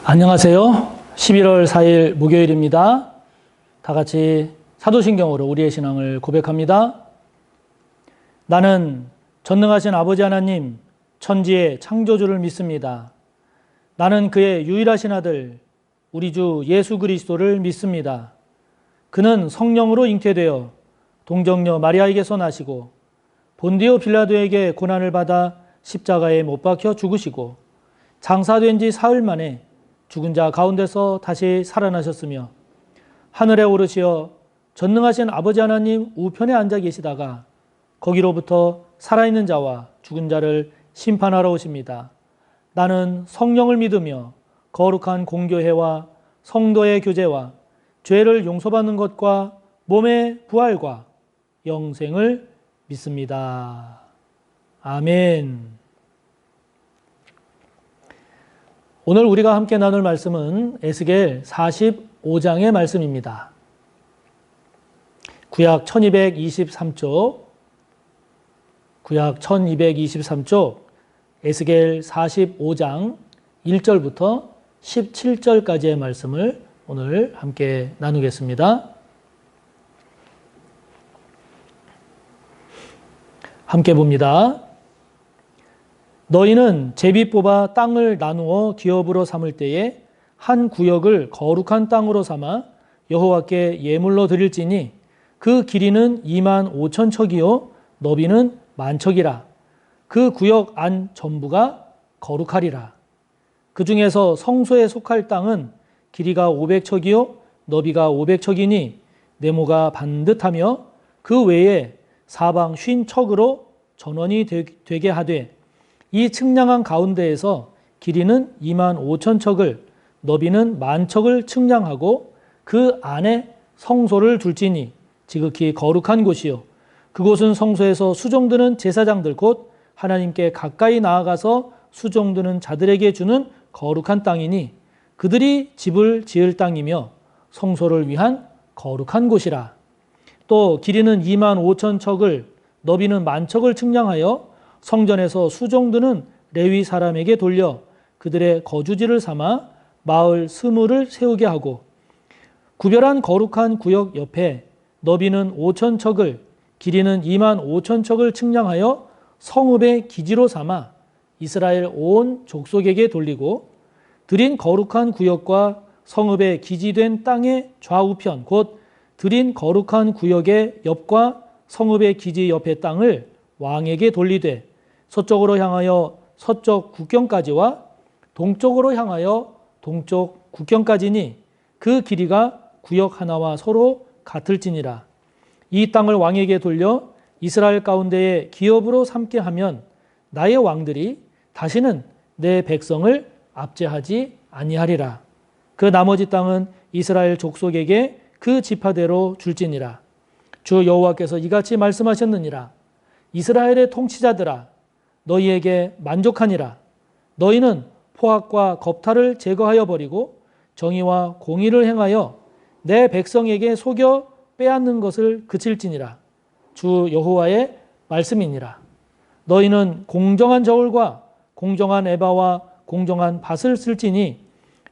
안녕하세요. 11월 4일 목요일입니다. 다 같이 사도신경으로 우리의 신앙을 고백합니다. 나는 전능하신 아버지 하나님, 천지의 창조주를 믿습니다. 나는 그의 유일하신 아들, 우리 주 예수 그리스도를 믿습니다. 그는 성령으로 잉태되어 동정녀 마리아에게서 나시고 본디오 빌라도에게 고난을 받아 십자가에 못 박혀 죽으시고 장사된 지 사흘 만에 죽은 자 가운데서 다시 살아나셨으며 하늘에 오르시어 전능하신 아버지 하나님 우편에 앉아 계시다가 거기로부터 살아있는 자와 죽은 자를 심판하러 오십니다. 나는 성령을 믿으며 거룩한 공교회와 성도의 교제와 죄를 용서받는 것과 몸의 부활과 영생을 믿습니다. 아멘. 오늘 우리가 함께 나눌 말씀은 에스겔 45장의 말씀입니다. 구약 1223쪽, 에스겔 45장 1절부터 17절까지의 말씀을 오늘 함께 나누겠습니다. 함께 봅니다. 너희는 제비 뽑아 땅을 나누어 기업으로 삼을 때에 한 구역을 거룩한 땅으로 삼아 여호와께 예물로 드릴지니 그 길이는 2만 5천 척이요 너비는 1만 척이라. 그 구역 안 전부가 거룩하리라. 그 중에서 성소에 속할 땅은 길이가 500척이요 너비가 500척이니 네모가 반듯하며 그 외에 사방 50척으로 전원이 되게 하되 이 측량한 가운데에서 길이는 2만 5천 척을 너비는 1만 척을 측량하고 그 안에 성소를 둘지니 지극히 거룩한 곳이요 그곳은 성소에서 수종드는 제사장들 곧 하나님께 가까이 나아가서 수종드는 자들에게 주는 거룩한 땅이니 그들이 집을 지을 땅이며 성소를 위한 거룩한 곳이라. 또 길이는 2만 5천 척을 너비는 1만 척을 측량하여 성전에서 수종드는 레위 사람에게 돌려 그들의 거주지를 삼아 마을 스물을 세우게 하고 구별한 거룩한 구역 옆에 너비는 5천 척을 길이는 2만 5천 척을 측량하여 성읍의 기지로 삼아 이스라엘 온 족속에게 돌리고 드린 거룩한 구역과 성읍의 기지된 땅의 좌우편 곧 드린 거룩한 구역의 옆과 성읍의 기지 옆의 땅을 왕에게 돌리되 서쪽으로 향하여 서쪽 국경까지와 동쪽으로 향하여 동쪽 국경까지니 그 길이가 구역 하나와 서로 같을지니라. 이 땅을 왕에게 돌려 이스라엘 가운데에 기업으로 삼게 하면 나의 왕들이 다시는 내 백성을 압제하지 아니하리라. 그 나머지 땅은 이스라엘 족속에게 그 지파대로 줄지니라. 주 여호와께서 이같이 말씀하셨느니라. 이스라엘의 통치자들아 너희에게 만족하니라. 너희는 포악과 겁탈을 제거하여 버리고 정의와 공의를 행하여 내 백성에게 속여 빼앗는 것을 그칠지니라. 주 여호와의 말씀이니라. 너희는 공정한 저울과 공정한 에바와 공정한 밭을 쓸지니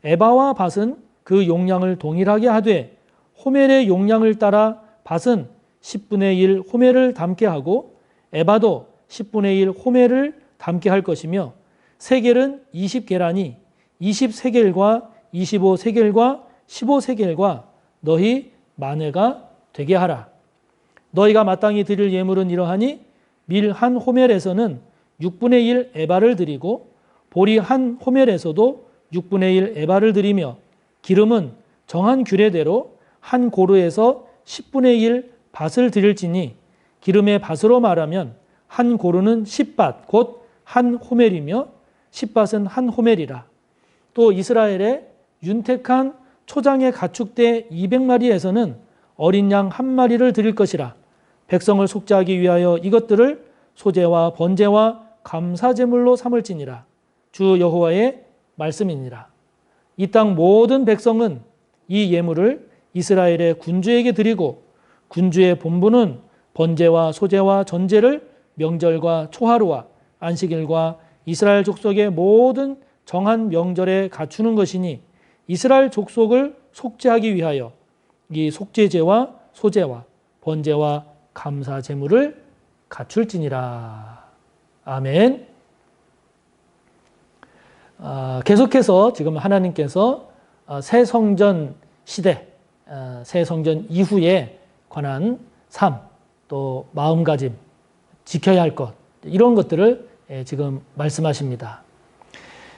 에바와 밭은 그 용량을 동일하게 하되 호멜의 용량을 따라 밭은 10분의 1 호멜을 담게 하고 에바도 10분의 1 호멜을 담게 할 것이며 세겔은 20계란이 20세겔과 25세겔과 15세겔과 너희 마네가 되게 하라. 너희가 마땅히 드릴 예물은 이러하니 밀 한 호멜에서는 6분의 1 에바를 드리고 보리 한 호멜에서도 6분의 1 에바를 드리며 기름은 정한 규례대로 한 고루에서 10분의 1 밭을 드릴지니 기름의 밭으로 말하면 한 고루는 10밭 곧 한 호멜이며 10밭은 한 호멜이라. 또 이스라엘의 윤택한 초장의 가축대 200마리에서는 어린 양 한 마리를 드릴 것이라. 백성을 속죄하기 위하여 이것들을 소제와 번제와 감사제물로 삼을지니라. 주 여호와의 말씀이니라. 이 땅 모든 백성은 이 예물을 이스라엘의 군주에게 드리고 군주의 본부는 번제와 소제와 전제를 명절과 초하루와 안식일과 이스라엘 족속의 모든 정한 명절에 갖추는 것이니 이스라엘 족속을 속죄하기 위하여 이 속죄제와 소제와 번제와 감사 제물을 갖출지니라. 아멘. 계속해서 지금 하나님께서 새 성전 시대, 새 성전 이후에 관한 삶, 또 마음가짐, 지켜야 할 것, 이런 것들을 지금 말씀하십니다.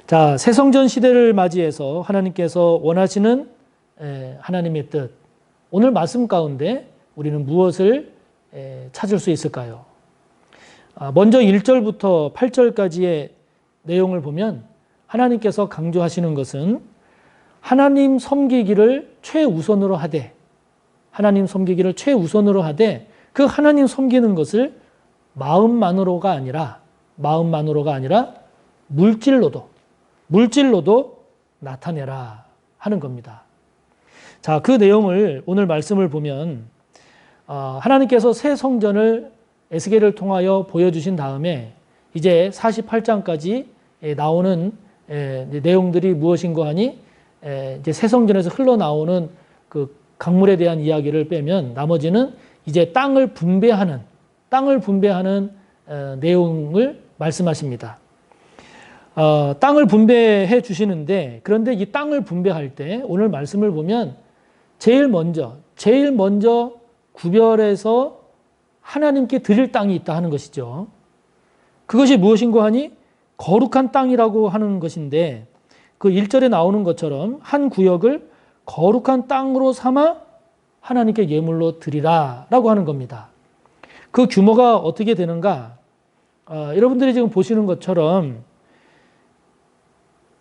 자, 새 성전 시대를 맞이해서 하나님께서 원하시는 하나님의 뜻, 오늘 말씀 가운데 우리는 무엇을 찾을 수 있을까요? 먼저 1절부터 8절까지의 내용을 보면 하나님께서 강조하시는 것은 하나님 섬기기를 최우선으로 하되, 하나님 섬기기를 최우선으로 하되 그 하나님 섬기는 것을 마음만으로가 아니라 물질로도 나타내라 하는 겁니다. 자, 그 내용을 오늘 말씀을 보면 하나님께서 새 성전을 에스겔을 통하여 보여주신 다음에 이제 48장까지 나오는 내용들이 무엇인가 하니 이제 새 성전에서 흘러나오는 그 강물에 대한 이야기를 빼면 나머지는 이제 땅을 분배하는 내용을 말씀하십니다. 땅을 분배해 주시는데, 그런데 이 땅을 분배할 때 오늘 말씀을 보면 제일 먼저 구별해서 하나님께 드릴 땅이 있다 하는 것이죠. 그것이 무엇인가 하니 거룩한 땅이라고 하는 것인데, 그 1절에 나오는 것처럼 한 구역을 거룩한 땅으로 삼아 하나님께 예물로 드리라 라고 하는 겁니다. 그 규모가 어떻게 되는가? 여러분들이 지금 보시는 것처럼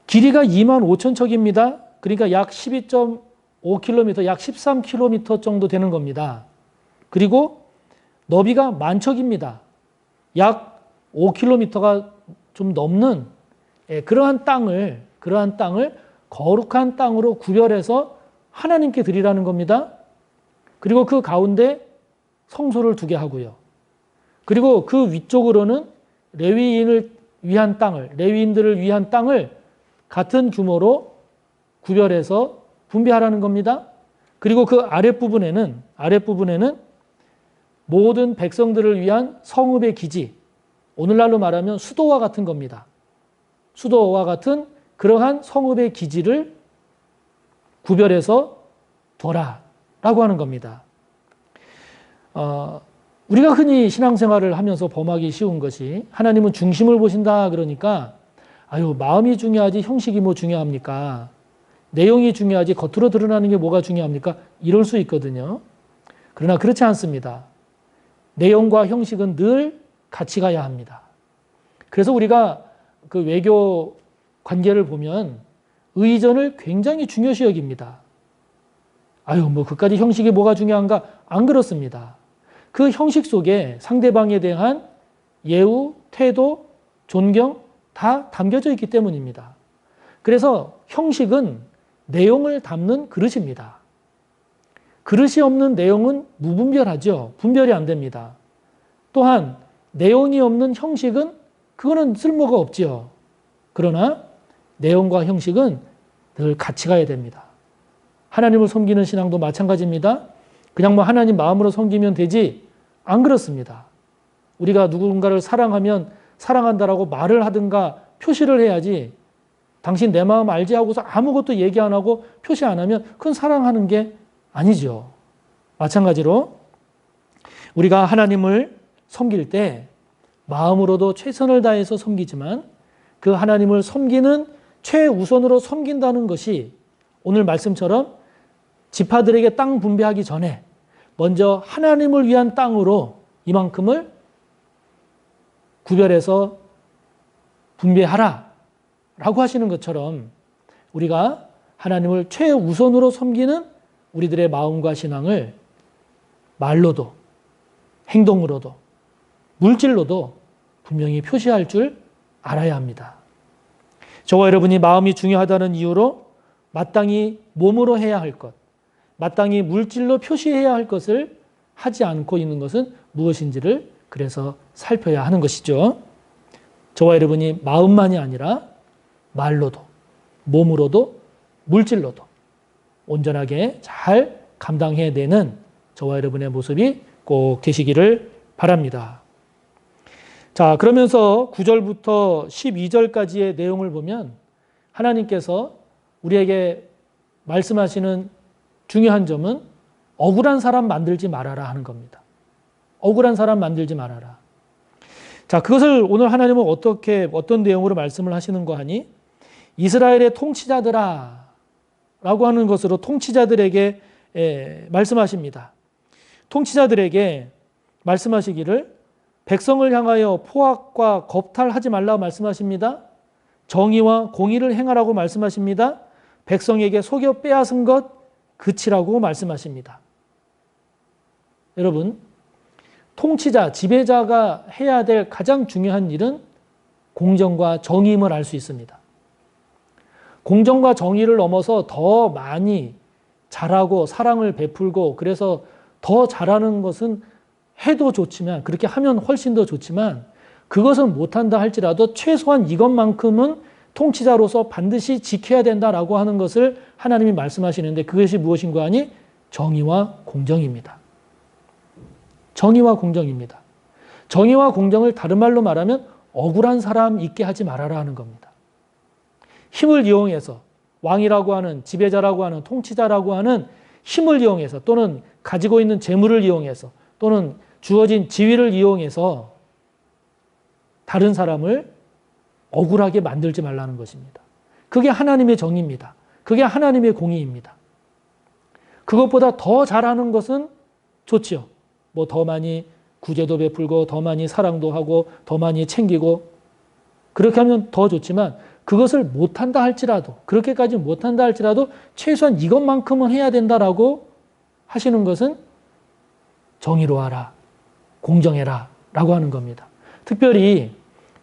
길이가 25,000척입니다. 그러니까 약 12.5km, 약 13km 정도 되는 겁니다. 그리고 너비가 10,000척입니다. 약 5km가 좀 넘는 그러한 땅을 거룩한 땅으로 구별해서 하나님께 드리라는 겁니다. 그리고 그 가운데 성소를 두게 하고요. 그리고 그 위쪽으로는 레위인들을 위한 땅을 같은 규모로 구별해서 분배하라는 겁니다. 그리고 그 아랫부분에는 모든 백성들을 위한 성읍의 기지, 오늘날로 말하면 수도와 같은 겁니다. 수도와 같은 그러한 성읍의 기지를 구별해서 둬라라고 하는 겁니다. 우리가 흔히 신앙생활을 하면서 범하기 쉬운 것이 하나님은 중심을 보신다 그러니까 마음이 중요하지 형식이 뭐 중요합니까? 내용이 중요하지 겉으로 드러나는 게 뭐가 중요합니까? 이럴 수 있거든요. 그러나 그렇지 않습니다. 내용과 형식은 늘 같이 가야 합니다. 그래서 우리가 그 외교 관계를 보면 의전을 굉장히 중요시 여깁니다. 그까지 형식이 뭐가 중요한가? 안 그렇습니다. 그 형식 속에 상대방에 대한 예우, 태도, 존경 다 담겨져 있기 때문입니다. 그래서 형식은 내용을 담는 그릇입니다. 그릇이 없는 내용은 무분별하죠. 분별이 안 됩니다. 또한 내용이 없는 형식은 그거는 쓸모가 없죠. 그러나 내용과 형식은 늘 같이 가야 됩니다. 하나님을 섬기는 신앙도 마찬가지입니다. 그냥 하나님 마음으로 섬기면 되지, 안 그렇습니다. 우리가 누군가를 사랑하면 사랑한다라고 말을 하든가 표시를 해야지, 당신 내 마음 알지 하고서 아무것도 얘기 안 하고 표시 안 하면 그건 사랑하는 게 아니죠. 마찬가지로 우리가 하나님을 섬길 때 마음으로도 최선을 다해서 섬기지만 그 하나님을 섬기는 최우선으로 섬긴다는 것이 오늘 말씀처럼 지파들에게 땅 분배하기 전에 먼저 하나님을 위한 땅으로 이만큼을 구별해서 분배하라 라고 하시는 것처럼 우리가 하나님을 최우선으로 섬기는 우리들의 마음과 신앙을 말로도 행동으로도 물질로도 분명히 표시할 줄 알아야 합니다. 저와 여러분이 마음이 중요하다는 이유로 마땅히 몸으로 해야 할 것, 마땅히 물질로 표시해야 할 것을 하지 않고 있는 것은 무엇인지를 그래서 살펴야 하는 것이죠. 저와 여러분이 마음만이 아니라 말로도, 몸으로도, 물질로도 온전하게 잘 감당해내는 저와 여러분의 모습이 꼭 되시기를 바랍니다. 자, 그러면서 9절부터 12절까지의 내용을 보면 하나님께서 우리에게 말씀하시는 중요한 점은 억울한 사람 만들지 말아라 하는 겁니다. 억울한 사람 만들지 말아라. 자, 그것을 오늘 하나님은 어떤 내용으로 말씀을 하시는가 하니 이스라엘의 통치자들아 라고 하는 것으로 통치자들에게 말씀하십니다. 통치자들에게 말씀하시기를 백성을 향하여 포악과 겁탈하지 말라고 말씀하십니다. 정의와 공의를 행하라고 말씀하십니다. 백성에게 속여 빼앗은 것 그치라고 말씀하십니다. 여러분, 통치자, 지배자가 해야 될 가장 중요한 일은 공정과 정의임을 알 수 있습니다. 공정과 정의를 넘어서 더 많이 잘하고 사랑을 베풀고 그래서 더 잘하는 것은 해도 좋지만, 그렇게 하면 훨씬 더 좋지만 그것은 못한다 할지라도 최소한 이것만큼은 통치자로서 반드시 지켜야 된다라고 하는 것을 하나님이 말씀하시는데 그것이 무엇인가 하니 정의와 공정입니다. 정의와 공정입니다. 정의와 공정을 다른 말로 말하면 억울한 사람 있게 하지 말아라 하는 겁니다. 힘을 이용해서 왕이라고 하는 지배자라고 하는 통치자라고 하는 힘을 이용해서 또는 가지고 있는 재물을 이용해서 또는 주어진 지위를 이용해서 다른 사람을 억울하게 만들지 말라는 것입니다. 그게 하나님의 정의입니다. 그게 하나님의 공의입니다. 그것보다 더 잘하는 것은 좋지요. 뭐 더 많이 구제도 베풀고 더 많이 사랑도 하고 더 많이 챙기고 그렇게 하면 더 좋지만 그것을 못한다 할지라도 그렇게까지 못한다 할지라도 최소한 이것만큼은 해야 된다라고 하시는 것은 정의로 하라, 공정해라 라고 하는 겁니다. 특별히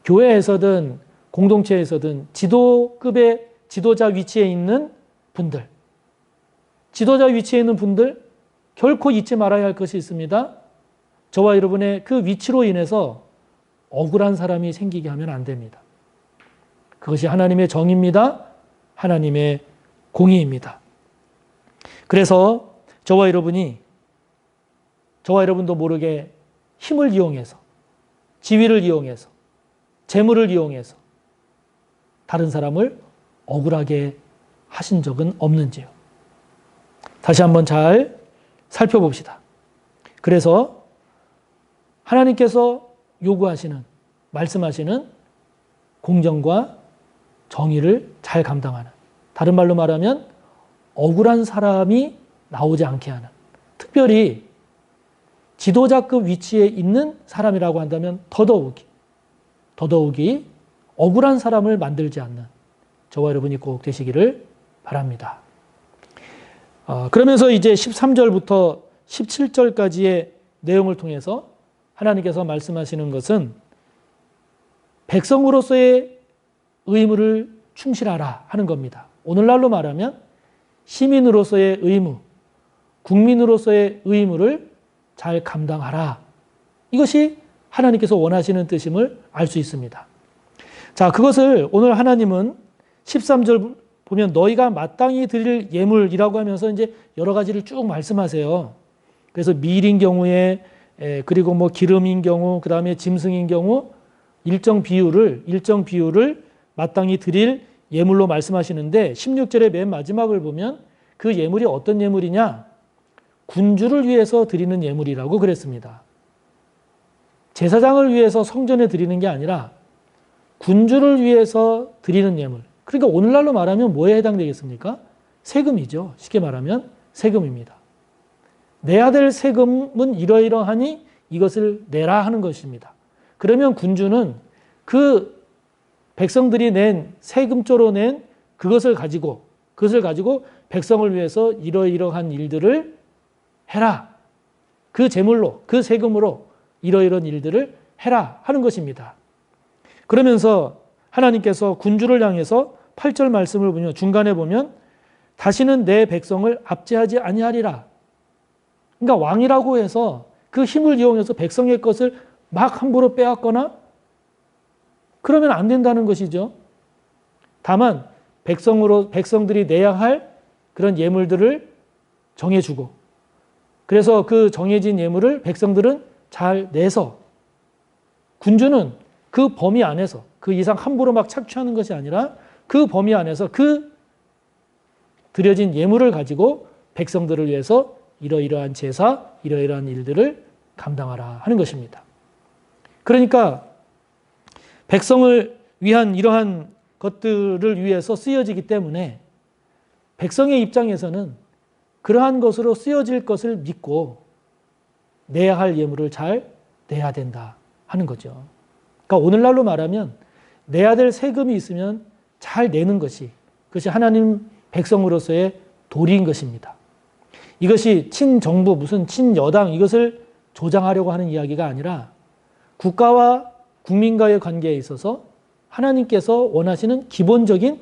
교회에서든 공동체에서든 지도급의 지도자 위치에 있는 분들, 지도자 위치에 있는 분들 결코 잊지 말아야 할 것이 있습니다. 저와 여러분의 그 위치로 인해서 억울한 사람이 생기게 하면 안 됩니다. 그것이 하나님의 정의입니다. 하나님의 공의입니다. 그래서 저와 여러분도 모르게 힘을 이용해서, 지위를 이용해서, 재물을 이용해서 다른 사람을 억울하게 하신 적은 없는지요? 다시 한번 잘 살펴봅시다. 그래서 하나님께서 요구하시는, 말씀하시는 공정과 정의를 잘 감당하는, 다른 말로 말하면 억울한 사람이 나오지 않게 하는, 특별히 지도자급 위치에 있는 사람이라고 한다면 더더욱이 억울한 사람을 만들지 않는 저와 여러분이 꼭 되시기를 바랍니다. 그러면서 이제 13절부터 17절까지의 내용을 통해서 하나님께서 말씀하시는 것은 백성으로서의 의무를 충실하라 하는 겁니다. 오늘날로 말하면 시민으로서의 의무, 국민으로서의 의무를 잘 감당하라. 이것이 하나님께서 원하시는 뜻임을 알 수 있습니다. 자, 그것을 오늘 하나님은 13절 보면 너희가 마땅히 드릴 예물이라고 하면서 이제 여러 가지를 쭉 말씀하세요. 그래서 밀인 경우에 그리고 뭐 기름인 경우, 그 다음에 짐승인 경우 일정 비율을 마땅히 드릴 예물로 말씀하시는데 16절의 맨 마지막을 보면 그 예물이 어떤 예물이냐? 군주를 위해서 드리는 예물이라고 그랬습니다. 제사장을 위해서 성전에 드리는 게 아니라 군주를 위해서 드리는 예물. 그러니까 오늘날로 말하면 뭐에 해당되겠습니까? 세금이죠. 쉽게 말하면 세금입니다. 내야 될 세금은 이러이러하니 이것을 내라 하는 것입니다. 그러면 군주는 그 백성들이 낸 세금조로 낸 그것을 가지고 백성을 위해서 이러이러한 일들을 해라. 그 제물로, 그 세금으로 이러이러한 일들을 해라 하는 것입니다. 그러면서 하나님께서 군주를 향해서 8절 말씀을 보면 중간에 보면 다시는 내 백성을 압제하지 아니하리라. 그러니까 왕이라고 해서 그 힘을 이용해서 백성의 것을 막 함부로 빼앗거나 그러면 안 된다는 것이죠. 다만 백성들이 내야 할 그런 예물들을 정해주고, 그래서 그 정해진 예물을 백성들은 잘 내서, 군주는 그 범위 안에서 그 이상 함부로 막 착취하는 것이 아니라 그 범위 안에서 그 드려진 예물을 가지고 백성들을 위해서 이러이러한 제사, 이러이러한 일들을 감당하라 하는 것입니다. 그러니까 백성을 위한 이러한 것들을 위해서 쓰여지기 때문에 백성의 입장에서는 그러한 것으로 쓰여질 것을 믿고 내야 할 예물을 잘 내야 된다 하는 거죠. 그러니까 오늘날로 말하면 내야 될 세금이 있으면 잘 내는 것이, 그것이 하나님 백성으로서의 도리인 것입니다. 이것이 친정부, 무슨 친여당 이것을 조장하려고 하는 이야기가 아니라 국가와 국민과의 관계에 있어서 하나님께서 원하시는 기본적인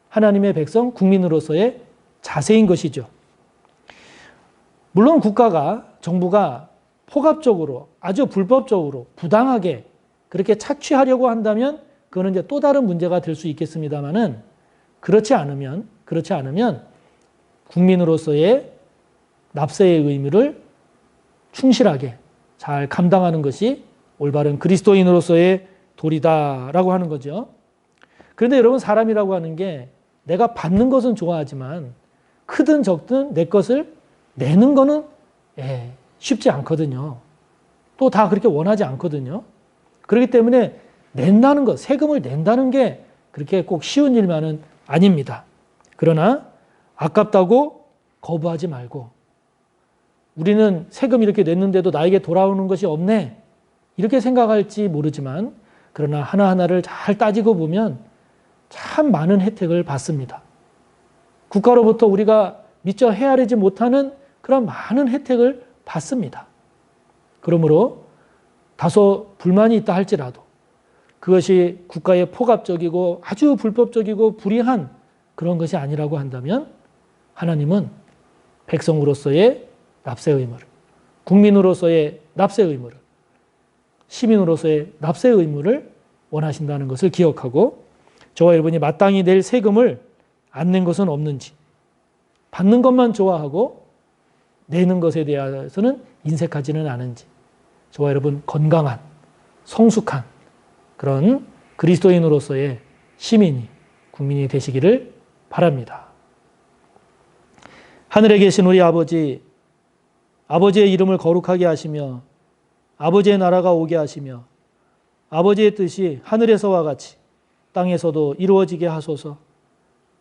하나님의 백성, 국민으로서의 자세인 것이죠. 물론 국가가, 정부가 폭압적으로, 아주 불법적으로, 부당하게 그렇게 착취하려고 한다면 그거는 이제 또 다른 문제가 될 수 있겠습니다만은 그렇지 않으면 국민으로서의 납세의 의무를 충실하게 잘 감당하는 것이 올바른 그리스도인으로서의 도리다라고 하는 거죠. 그런데 여러분, 사람이라고 하는 게 내가 받는 것은 좋아하지만 크든 적든 내 것을 내는 거는 쉽지 않거든요. 또 다 그렇게 원하지 않거든요. 그렇기 때문에 낸다는 것, 세금을 낸다는 게 그렇게 꼭 쉬운 일만은 아닙니다. 그러나 아깝다고 거부하지 말고, 우리는 세금 이렇게 냈는데도 나에게 돌아오는 것이 없네 이렇게 생각할지 모르지만, 그러나 하나하나를 잘 따지고 보면 참 많은 혜택을 받습니다. 국가로부터 우리가 미처 헤아리지 못하는 그런 많은 혜택을 받습니다. 그러므로 다소 불만이 있다 할지라도 그것이 국가의 폭압적이고 아주 불법적이고 불의한 그런 것이 아니라고 한다면 하나님은 백성으로서의 납세 의무를, 국민으로서의 납세 의무를, 시민으로서의 납세 의무를 원하신다는 것을 기억하고, 저와 여러분이 마땅히 낼 세금을 안 낸 것은 없는지, 받는 것만 좋아하고 내는 것에 대해서는 인색하지는 않은지, 저와 여러분 건강한, 성숙한 그런 그리스도인으로서의 시민이, 국민이 되시기를 바랍니다. 하늘에 계신 우리 아버지, 아버지의 이름을 거룩하게 하시며 아버지의 나라가 오게 하시며 아버지의 뜻이 하늘에서와 같이 땅에서도 이루어지게 하소서.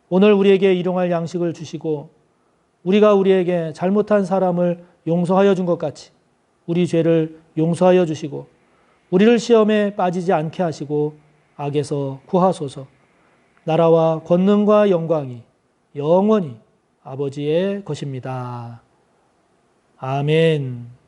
오늘 우리에게 일용할 양식을 주시고 우리가 우리에게 잘못한 사람을 용서하여 준 것 같이 우리 죄를 용서하여 주시고 우리를 시험에 빠지지 않게 하시고 악에서 구하소서. 나라와 권능과 영광이 영원히 아버지의 것입니다. 아멘.